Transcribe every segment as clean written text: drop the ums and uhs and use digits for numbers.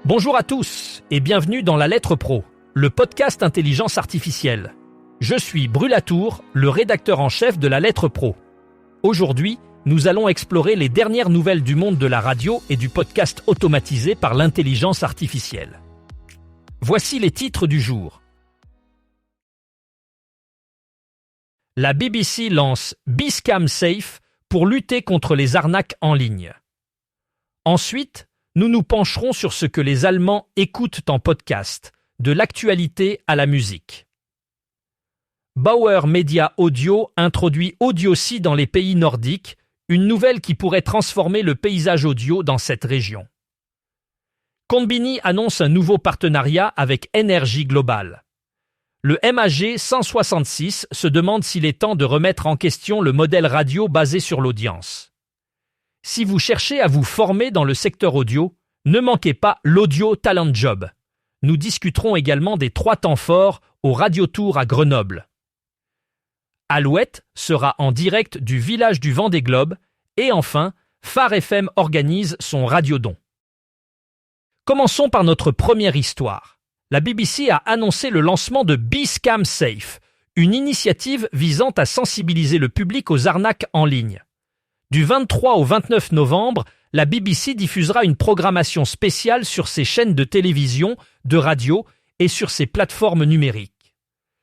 Bonjour à tous et bienvenue dans La Lettre Pro, le podcast Intelligence Artificielle. Je suis Brulatour, le rédacteur en chef de La Lettre Pro. Aujourd'hui, nous allons explorer les dernières nouvelles du monde de la radio et du podcast automatisé par l'intelligence artificielle. Voici les titres du jour. La BBC lance BeScam Safe pour lutter contre les arnaques en ligne. Ensuite, nous nous pencherons sur ce que les Allemands écoutent en podcast, de l'actualité à la musique. Bauer Media Audio introduit Audiocy dans les pays nordiques, une nouvelle qui pourrait transformer le paysage audio dans cette région. Konbini annonce un nouveau partenariat avec Energy Global. Le MAG 166 se demande s'il est temps de remettre en question le modèle radio basé sur l'audience. Si vous cherchez à vous former dans le secteur audio, ne manquez pas l'Audio Talent Job. Nous discuterons également des 3 temps forts au Radio Tour à Grenoble. Alouette sera en direct du village du Vendée Globe et enfin, Phare FM organise son radiodon. Commençons par notre première histoire. La BBC a annoncé le lancement de BeScam Safe, une initiative visant à sensibiliser le public aux arnaques en ligne. Du 23 au 29 novembre, la BBC diffusera une programmation spéciale sur ses chaînes de télévision, de radio et sur ses plateformes numériques.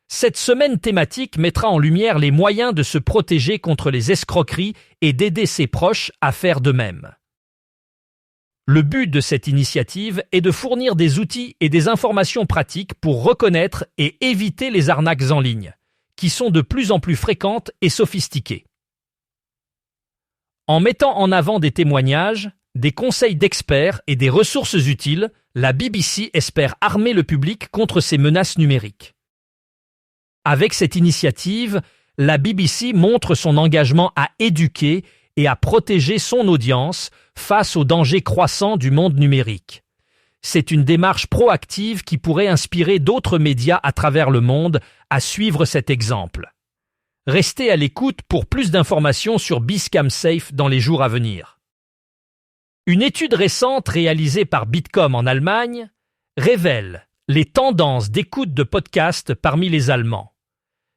Cette semaine thématique mettra en lumière les moyens de se protéger contre les escroqueries et d'aider ses proches à faire de même. Le but de cette initiative est de fournir des outils et des informations pratiques pour reconnaître et éviter les arnaques en ligne, qui sont de plus en plus fréquentes et sophistiquées. En mettant en avant des témoignages, des conseils d'experts et des ressources utiles, la BBC espère armer le public contre ces menaces numériques. Avec cette initiative, la BBC montre son engagement à éduquer et à protéger son audience face aux dangers croissants du monde numérique. C'est une démarche proactive qui pourrait inspirer d'autres médias à travers le monde à suivre cet exemple. Restez à l'écoute pour plus d'informations sur BeScam Safe dans les jours à venir. Une étude récente réalisée par Bitkom en Allemagne révèle les tendances d'écoute de podcasts parmi les Allemands.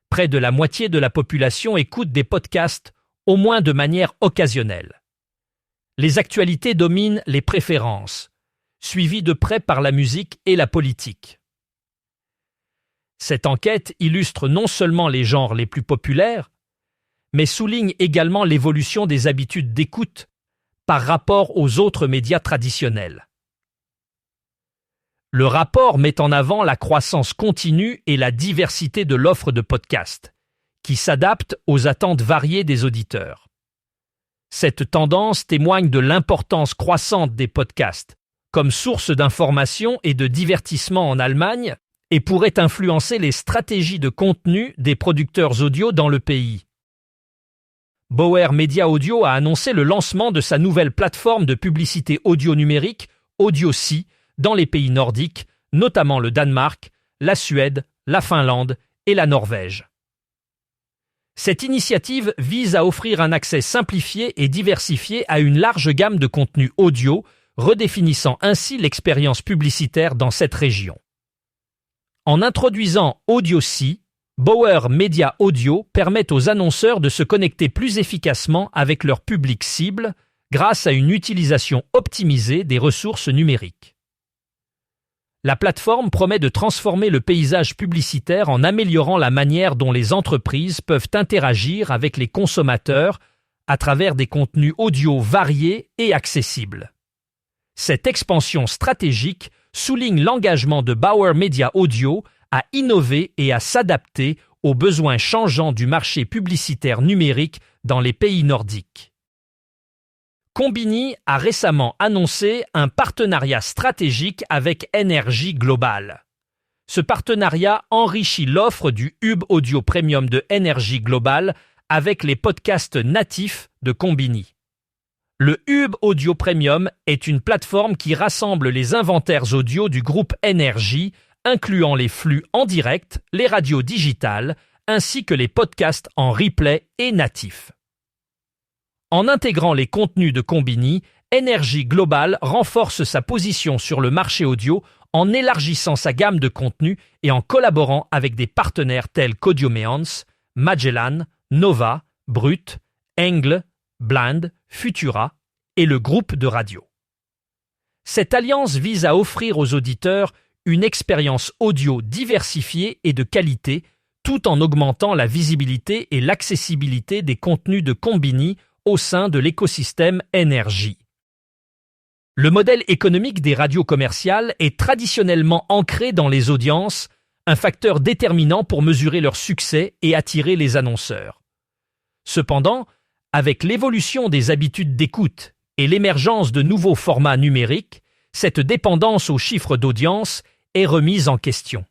Près de la moitié de la population écoute des podcasts au moins de manière occasionnelle. Les actualités dominent les préférences, suivies de près par la musique et la politique. Cette enquête illustre non seulement les genres les plus populaires, mais souligne également l'évolution des habitudes d'écoute par rapport aux autres médias traditionnels. Le rapport met en avant la croissance continue et la diversité de l'offre de podcasts, qui s'adapte aux attentes variées des auditeurs. Cette tendance témoigne de l'importance croissante des podcasts comme source d'information et de divertissement en Allemagne et pourrait influencer les stratégies de contenu des producteurs audio dans le pays. Bauer Media Audio a annoncé le lancement de sa nouvelle plateforme de publicité audio numérique, Audiocy, dans les pays nordiques, notamment le Danemark, la Suède, la Finlande et la Norvège. Cette initiative vise à offrir un accès simplifié et diversifié à une large gamme de contenus audio, redéfinissant ainsi l'expérience publicitaire dans cette région. En introduisant Audiocy, Bauer Media Audio permet aux annonceurs de se connecter plus efficacement avec leur public cible grâce à une utilisation optimisée des ressources numériques. La plateforme promet de transformer le paysage publicitaire en améliorant la manière dont les entreprises peuvent interagir avec les consommateurs à travers des contenus audio variés et accessibles. Cette expansion stratégique souligne l'engagement de Bauer Media Audio à innover et à s'adapter aux besoins changeants du marché publicitaire numérique dans les pays nordiques. Konbini a récemment annoncé un partenariat stratégique avec Energy Global. Ce partenariat enrichit l'offre du Hub Audio Premium de Energy Global avec les podcasts natifs de Konbini. Le Hub Audio Premium est une plateforme qui rassemble les inventaires audio du groupe Energy, incluant les flux en direct, les radios digitales, ainsi que les podcasts en replay et natifs. En intégrant les contenus de Konbini, NRJ Global renforce sa position sur le marché audio en élargissant sa gamme de contenus et en collaborant avec des partenaires tels qu'Audioméance, Magellan, Nova, Brut, Angle, Blind, Futura et le groupe de radio. Cette alliance vise à offrir aux auditeurs une expérience audio diversifiée et de qualité, tout en augmentant la visibilité et l'accessibilité des contenus de Konbini au sein de l'écosystème NRJ. Le modèle économique des radios commerciales est traditionnellement ancré dans les audiences, un facteur déterminant pour mesurer leur succès et attirer les annonceurs. Cependant, avec l'évolution des habitudes d'écoute et l'émergence de nouveaux formats numériques, cette dépendance aux chiffres d'audience est remise en question.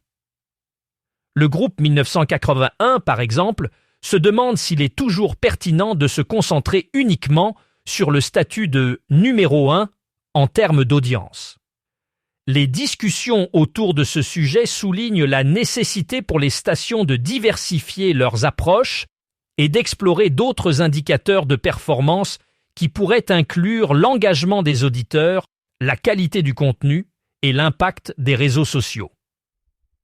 Le groupe 1981, par exemple, se demande s'il est toujours pertinent de se concentrer uniquement sur le statut de numéro 1 en termes d'audience. Les discussions autour de ce sujet soulignent la nécessité pour les stations de diversifier leurs approches et d'explorer d'autres indicateurs de performance qui pourraient inclure l'engagement des auditeurs, la qualité du contenu et l'impact des réseaux sociaux.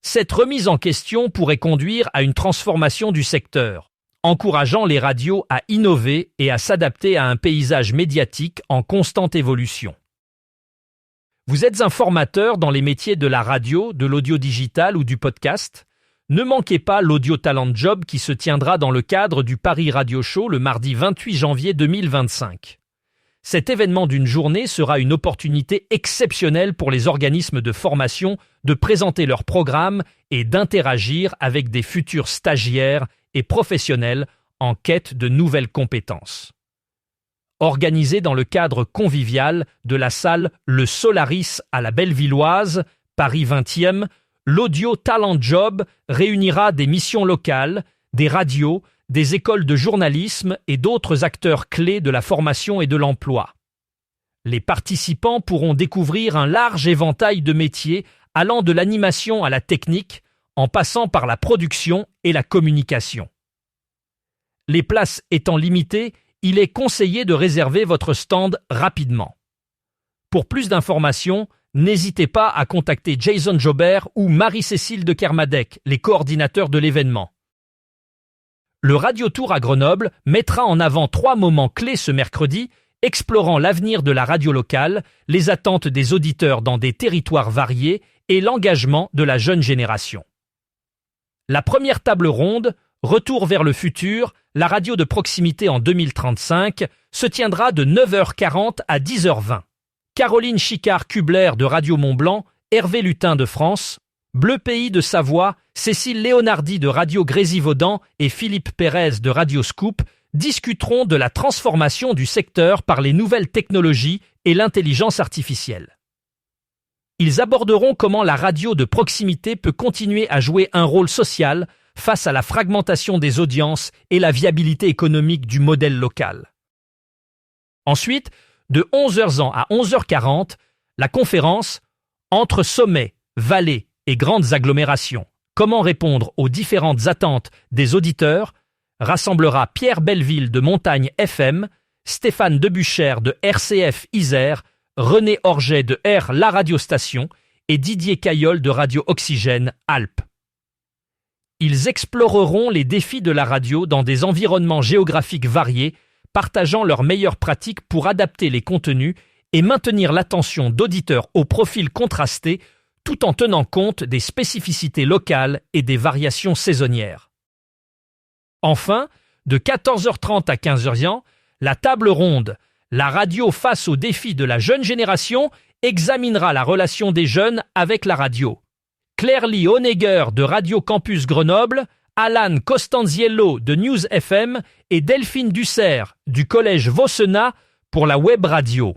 Cette remise en question pourrait conduire à une transformation du secteur, encourageant les radios à innover et à s'adapter à un paysage médiatique en constante évolution. Vous êtes un formateur dans les métiers de la radio, de l'audio digital ou du podcast? Ne manquez pas l'Audio Talent Job qui se tiendra dans le cadre du Paris Radio Show le mardi 28 janvier 2025. Cet événement d'une journée sera une opportunité exceptionnelle pour les organismes de formation de présenter leurs programmes et d'interagir avec des futurs stagiaires et professionnels en quête de nouvelles compétences. Organisé dans le cadre convivial de la salle Le Solaris à la Bellevilloise, Paris 20e, l'Audio Talent Job réunira des missions locales, des radios, des écoles de journalisme et d'autres acteurs clés de la formation et de l'emploi. Les participants pourront découvrir un large éventail de métiers allant de l'animation à la technique, en passant par la production et la communication. Les places étant limitées, il est conseillé de réserver votre stand rapidement. Pour plus d'informations, n'hésitez pas à contacter Jason Jobert ou Marie-Cécile de Kermadec, les coordinateurs de l'événement. Le Radio Tour à Grenoble mettra en avant 3 moments clés ce mercredi, explorant l'avenir de la radio locale, les attentes des auditeurs dans des territoires variés et l'engagement de la jeune génération. La première table ronde, Retour vers le futur, la radio de proximité en 2035, se tiendra de 9h40 à 10h20. Caroline Chicard-Kubler de Radio Mont-Blanc, Hervé Lutin de France, Bleu Pays de Savoie, Cécile Léonardi de Radio Grésivaudan et Philippe Pérez de Radio Scoop discuteront de la transformation du secteur par les nouvelles technologies et l'intelligence artificielle. Ils aborderont comment la radio de proximité peut continuer à jouer un rôle social face à la fragmentation des audiences et la viabilité économique du modèle local. Ensuite, de 11h à 11h40, la conférence « Entre sommets, vallées et grandes agglomérations, comment répondre aux différentes attentes des auditeurs » rassemblera Pierre Belleville de Montagne FM, Stéphane Debuchère de RCF Isère, René Orget de R La Radio Station et Didier Caillol de Radio Oxygène Alpes. Ils exploreront les défis de la radio dans des environnements géographiques variés, partageant leurs meilleures pratiques pour adapter les contenus et maintenir l'attention d'auditeurs au profil contrasté tout en tenant compte des spécificités locales et des variations saisonnières. Enfin, de 14h30 à 15h, la table ronde « La radio face aux défis de la jeune génération » examinera la relation des jeunes avec la radio. Claire-Lie Honegger de Radio Campus Grenoble, Alan Costanziello de News FM et Delphine Dussert du Collège Vossenat pour la web radio.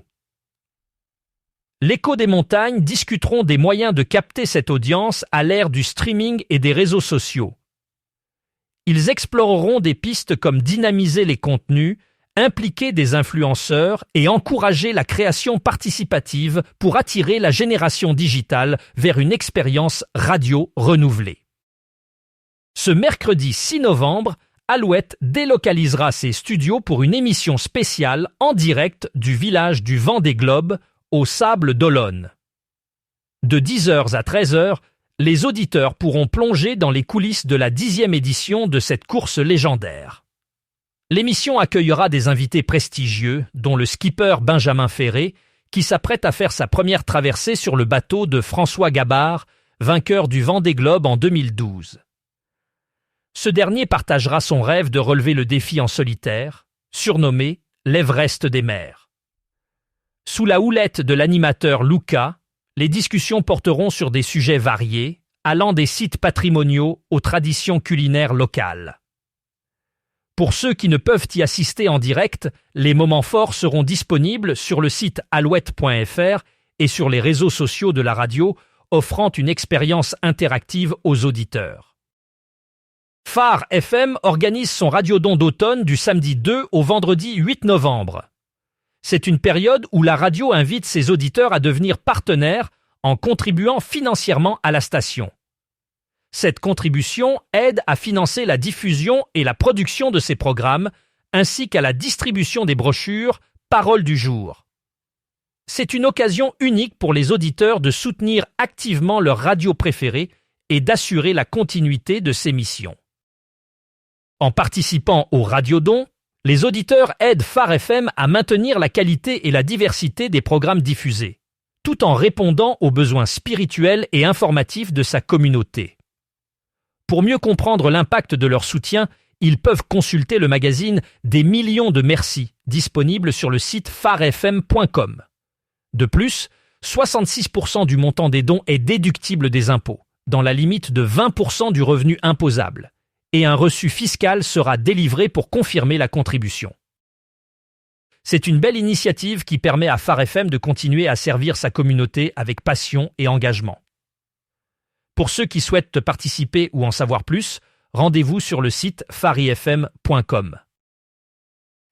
L'Écho des montagnes discuteront des moyens de capter cette audience à l'ère du streaming et des réseaux sociaux. Ils exploreront des pistes comme dynamiser les contenus, impliquer des influenceurs et encourager la création participative pour attirer la génération digitale vers une expérience radio renouvelée. Ce mercredi 6 novembre, Alouette délocalisera ses studios pour une émission spéciale en direct du village du Vendée-Globe aux Sables d'Olonne. De 10h à 13h, les auditeurs pourront plonger dans les coulisses de la 10e édition de cette course légendaire. L'émission accueillera des invités prestigieux, dont le skipper Benjamin Ferré, qui s'apprête à faire sa première traversée sur le bateau de François Gabard, vainqueur du Vendée-Globe en 2012. Ce dernier partagera son rêve de relever le défi en solitaire, surnommé l'Everest des mers. Sous la houlette de l'animateur Luca, les discussions porteront sur des sujets variés, allant des sites patrimoniaux aux traditions culinaires locales. Pour ceux qui ne peuvent y assister en direct, les moments forts seront disponibles sur le site alouette.fr et sur les réseaux sociaux de la radio, offrant une expérience interactive aux auditeurs. Phare FM organise son radiodon d'automne du samedi 2 au vendredi 8 novembre. C'est une période où la radio invite ses auditeurs à devenir partenaires en contribuant financièrement à la station. Cette contribution aide à financer la diffusion et la production de ces programmes, ainsi qu'à la distribution des brochures « Parole du jour ». C'est une occasion unique pour les auditeurs de soutenir activement leur radio préférée et d'assurer la continuité de ces missions. En participant au Radiodon, les auditeurs aident Phare FM à maintenir la qualité et la diversité des programmes diffusés, tout en répondant aux besoins spirituels et informatifs de sa communauté. Pour mieux comprendre l'impact de leur soutien, ils peuvent consulter le magazine Des millions de merci, disponible sur le site pharefm.com. De plus, 66% du montant des dons est déductible des impôts, dans la limite de 20% du revenu imposable, et un reçu fiscal sera délivré pour confirmer la contribution. C'est une belle initiative qui permet à Phare FM de continuer à servir sa communauté avec passion et engagement. Pour ceux qui souhaitent participer ou en savoir plus, rendez-vous sur le site pharefm.com.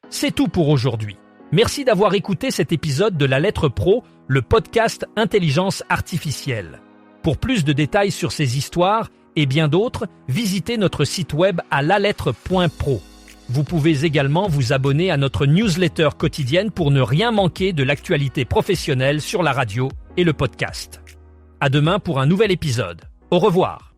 C'est tout pour aujourd'hui. Merci d'avoir écouté cet épisode de La Lettre Pro, le podcast Intelligence Artificielle. Pour plus de détails sur ces histoires et bien d'autres, visitez notre site web à lalettre.pro. Vous pouvez également vous abonner à notre newsletter quotidienne pour ne rien manquer de l'actualité professionnelle sur la radio et le podcast. À demain pour un nouvel épisode. Au revoir.